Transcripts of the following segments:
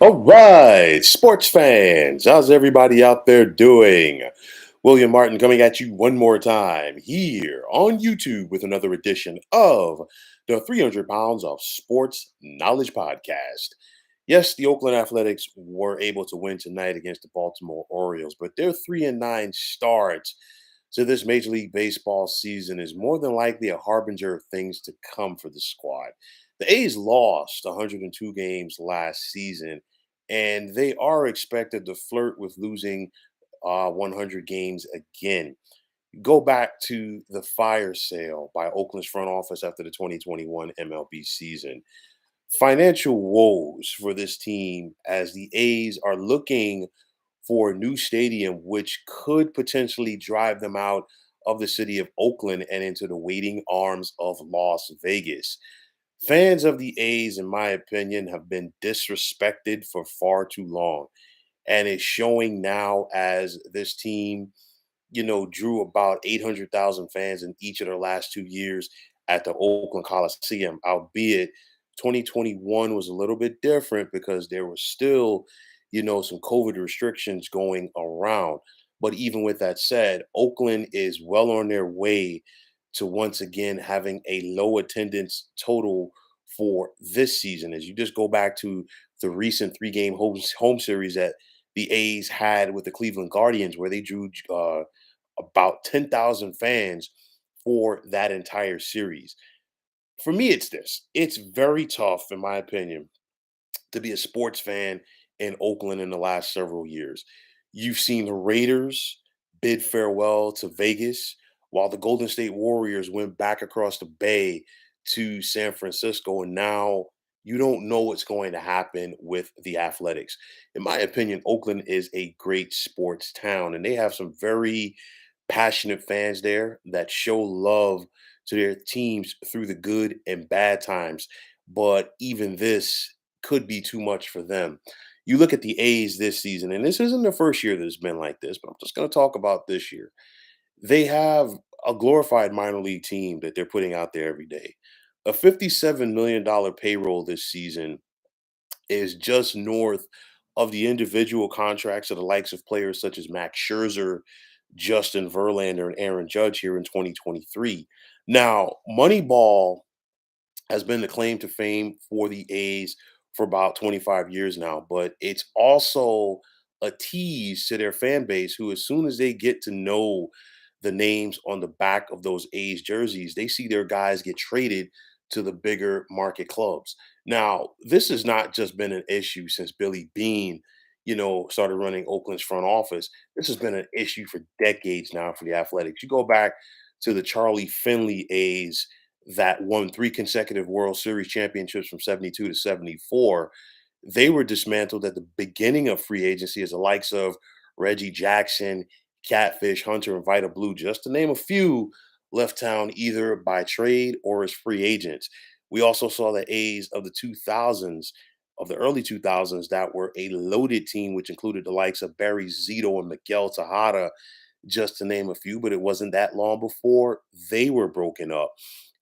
All right, sports fans, how's everybody out there doing? William Martin coming at you one more time here on YouTube with another edition of the 300 Pounds of Sports Knowledge Podcast. Yes, the Oakland Athletics were able to win tonight against the Baltimore Orioles, but their 3-9 start to this Major League Baseball season is more than likely a harbinger of things to come for the squad. The A's lost 102 games last season, and they are expected to flirt with losing 100 games again. Go back to the fire sale by Oakland's front office after the 2021 MLB season. Financial woes for this team as the A's are looking for a new stadium, which could potentially drive them out of the city of Oakland and into the waiting arms of Las Vegas. Fans of the A's, in my opinion, have been disrespected for far too long. And it's showing now as this team, drew about 800,000 fans in each of their last 2 years at the Oakland Coliseum, albeit 2021 was a little bit different because there was still, some COVID restrictions going around. But even with that said, Oakland is well on their way to once again having a low attendance total for this season. As you just go back to the recent three-game home series that the A's had with the Cleveland Guardians, where they drew about 10,000 fans for that entire series. For me, it's this. It's very tough, in my opinion, to be a sports fan in Oakland in the last several years. You've seen the Raiders bid farewell to Vegas, while the Golden State Warriors went back across the bay to San Francisco. And now you don't know what's going to happen with the Athletics. In my opinion, Oakland is a great sports town, and they have some very passionate fans there that show love to their teams through the good and bad times. But even this could be too much for them. You look at the A's this season, and this isn't the first year that it's been like this, but I'm just going to talk about this year. They have a glorified minor league team that they're putting out there every day. A $57 million payroll this season is just north of the individual contracts of the likes of players such as Max Scherzer, Justin Verlander, and Aaron Judge here in 2023. Now, Moneyball has been the claim to fame for the A's for about 25 years now, but it's also a tease to their fan base who, as soon as they get to know the names on the back of those A's jerseys, they see their guys get traded to the bigger market clubs. Now, this has not just been an issue since Billy Bean, started running Oakland's front office. This has been an issue for decades now for the Athletics. You go back to the Charlie Finley A's that won three consecutive World Series championships from 72 to 74. They were dismantled at the beginning of free agency as the likes of Reggie Jackson, Catfish, Hunter, and Vita Blue, just to name a few, left town either by trade or as free agents. We also saw the A's of the 2000s, of the early 2000s, that were a loaded team, which included the likes of Barry Zito and Miguel Tejada, just to name a few, but it wasn't that long before they were broken up.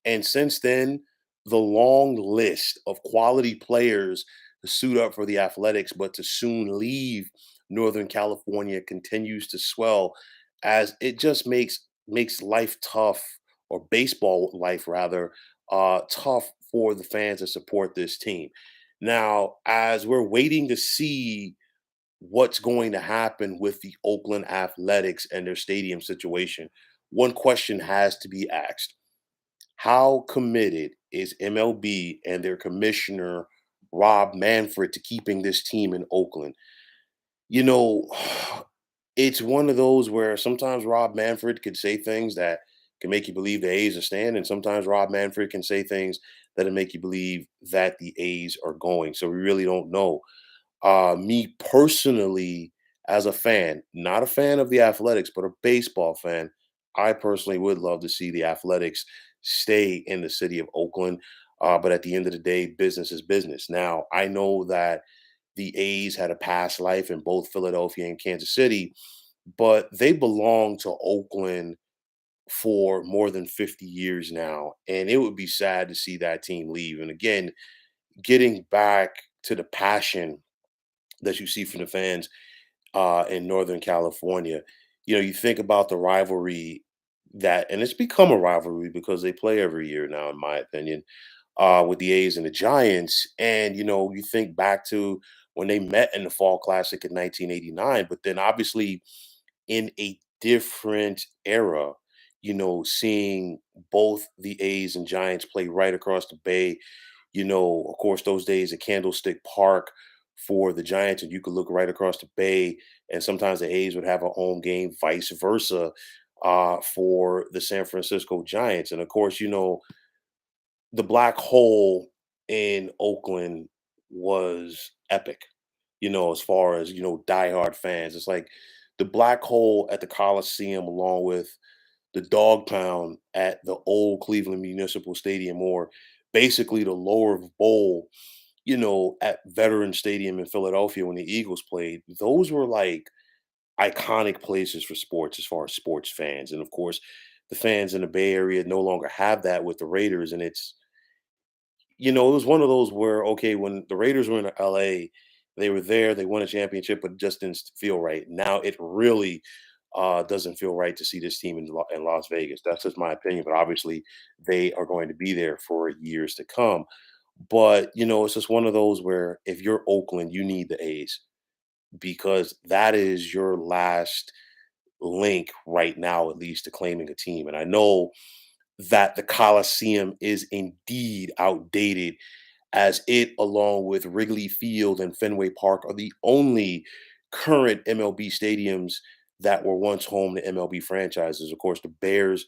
And since then, the long list of quality players to suit up for the Athletics, but to soon leave Northern California continues to swell as it just makes life tough, or baseball life rather, tough for the fans that support this team. Now, as we're waiting to see what's going to happen with the Oakland Athletics and their stadium situation, one question has to be asked. How committed is MLB and their commissioner, Rob Manfred, to keeping this team in Oakland? You know, it's one of those where sometimes Rob Manfred could say things that can make you believe the A's are staying, and sometimes Rob Manfred can say things that'll make you believe that the A's are going. So we really don't know. Me personally, as a fan, not a fan of the Athletics, but a baseball fan, I personally would love to see the Athletics stay in the city of Oakland. But at the end of the day, business is business. Now, I know that the A's had a past life in both Philadelphia and Kansas City, but they belong to Oakland for more than 50 years now. And it would be sad to see that team leave. And again, getting back to the passion that you see from the fans in Northern California. You think about the rivalry that, and it's become a rivalry because they play every year now, in my opinion, with the A's and the Giants. And you think back to when they met in the Fall Classic in 1989, but then obviously in a different era. Seeing both the A's and Giants play right across the bay. Of course, those days at Candlestick Park for the Giants, and you could look right across the bay, and sometimes the A's would have a home game, vice versa, for the San Francisco Giants. And of course, the black hole in Oakland was epic, as far as, diehard fans. It's like the black hole at the Coliseum, along with the dog pound at the old Cleveland Municipal Stadium, or basically the lower bowl, at Veteran Stadium in Philadelphia when the Eagles played. Those were like iconic places for sports as far as sports fans. And of course, the fans in the Bay Area no longer have that with the Raiders. And it was one of those where, okay, when the Raiders were in LA, they were there, they won a championship, but it just didn't feel right. Now it really doesn't feel right to see this team in Las Vegas. That's just my opinion, but obviously they are going to be there for years to come. But it's just one of those where if you're Oakland, you need the A's because that is your last link right now, at least to claiming a team. And I know that the Coliseum is indeed outdated, as it, along with Wrigley Field and Fenway Park, are the only current MLB stadiums that were once home to MLB franchises. Of course, the Bears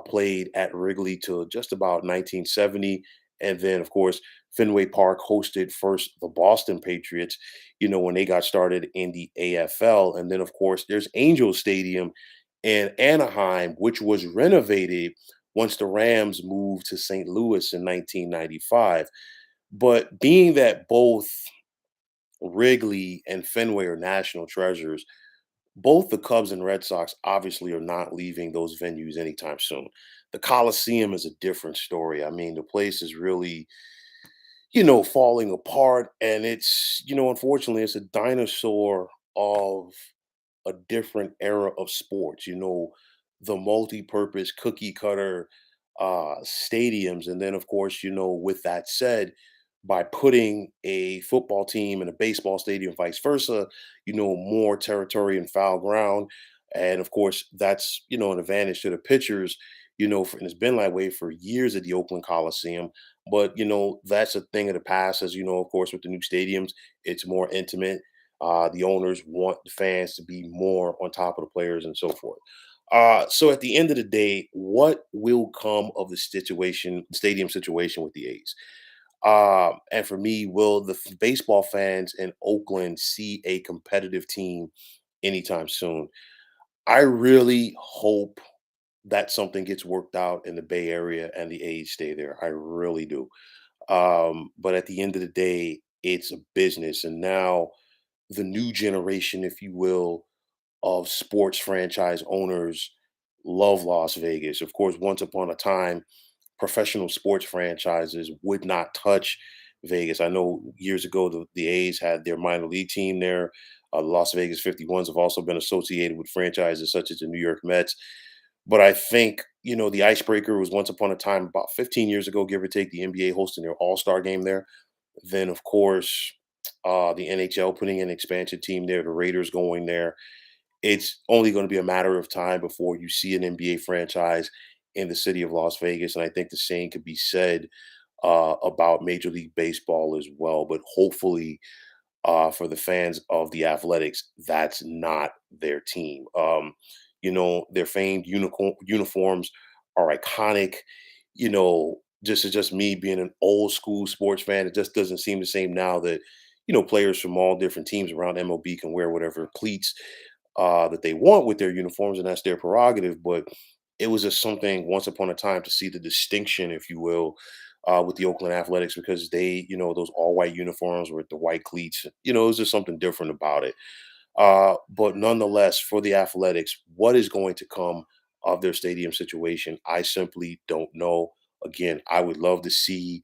played at Wrigley till just about 1970. And then, of course, Fenway Park hosted first the Boston Patriots, when they got started in the AFL. And then, of course, there's Angel Stadium in Anaheim, which was renovated once the Rams moved to St. Louis in 1995. But being that both Wrigley and Fenway are national treasures, both the Cubs and Red Sox obviously are not leaving those venues anytime soon. The Coliseum is a different story. I mean, the place is really, falling apart. And it's, unfortunately, it's a dinosaur of a different era of sports, the multi-purpose cookie cutter stadiums. And then of course, with that said, by putting a football team in a baseball stadium, vice versa, more territory and foul ground. And of course, that's an advantage to the pitchers, and it's been that way for years at the Oakland Coliseum. But that's a thing of the past, as of course, with the new stadiums, it's more intimate. The owners want the fans to be more on top of the players and so forth. So at the end of the day, what will come of the stadium situation with the A's? And for me, will the baseball fans in Oakland see a competitive team anytime soon? I really hope that something gets worked out in the Bay Area and the A's stay there. I really do. But at the end of the day, it's a business. And now the new generation, if you will, of sports franchise owners love Las Vegas. Of course, once upon a time, professional sports franchises would not touch Vegas. I know years ago the A's had their minor league team there. The Las Vegas 51s have also been associated with franchises such as the New York Mets. But I think, the icebreaker was once upon a time, about 15 years ago, give or take, the NBA hosting their All-Star game there. Then, of course, the NHL putting an expansion team there, the Raiders going there. It's only going to be a matter of time before you see an NBA franchise in the city of Las Vegas. And I think the same could be said about Major League Baseball as well. But hopefully, for the fans of the Athletics, that's not their team. Their famed uniforms are iconic. Just me being an old school sports fan, it just doesn't seem the same now that players from all different teams around MLB can wear whatever cleats that they want with their uniforms, and that's their prerogative. But it was just something once upon a time to see the distinction, if you will, with the Oakland Athletics, because they, those all white uniforms with the white cleats, it was just something different about it. But nonetheless, for the Athletics, what is going to come of their stadium situation, I simply don't know. Again, I would love to see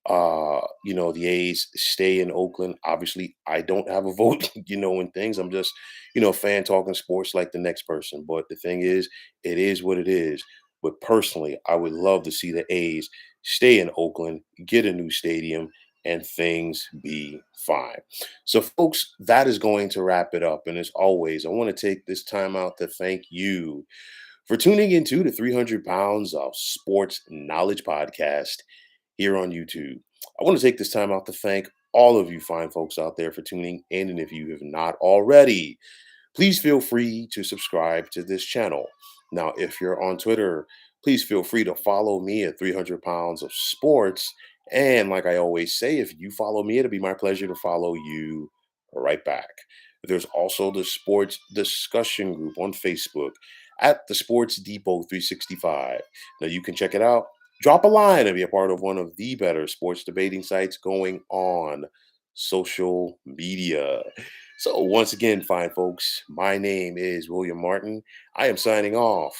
The A's stay in Oakland. Obviously, I don't have a vote, in things. I'm just, a fan talking sports like the next person. But the thing is, it is what it is. But personally, I would love to see the A's stay in Oakland, get a new stadium, and things be fine. So, folks, that is going to wrap it up. And as always, I want to take this time out to thank you for tuning into the 300 Pounds of Sports Knowledge podcast here on YouTube. I want to take this time out to thank all of you fine folks out there for tuning in. And if you have not already, please feel free to subscribe to this channel. Now, if you're on Twitter, please feel free to follow me at 300 Pounds of Sports. And like I always say, if you follow me, it'll be my pleasure to follow you right back. There's also the sports discussion group on Facebook at the Sports Depot 365. Now, you can check it out. Drop a line and be a part of one of the better sports debating sites going on social media. So, once again, fine folks, my name is William Martin. I am signing off,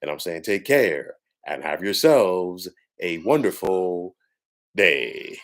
and I'm saying take care and have yourselves a wonderful day.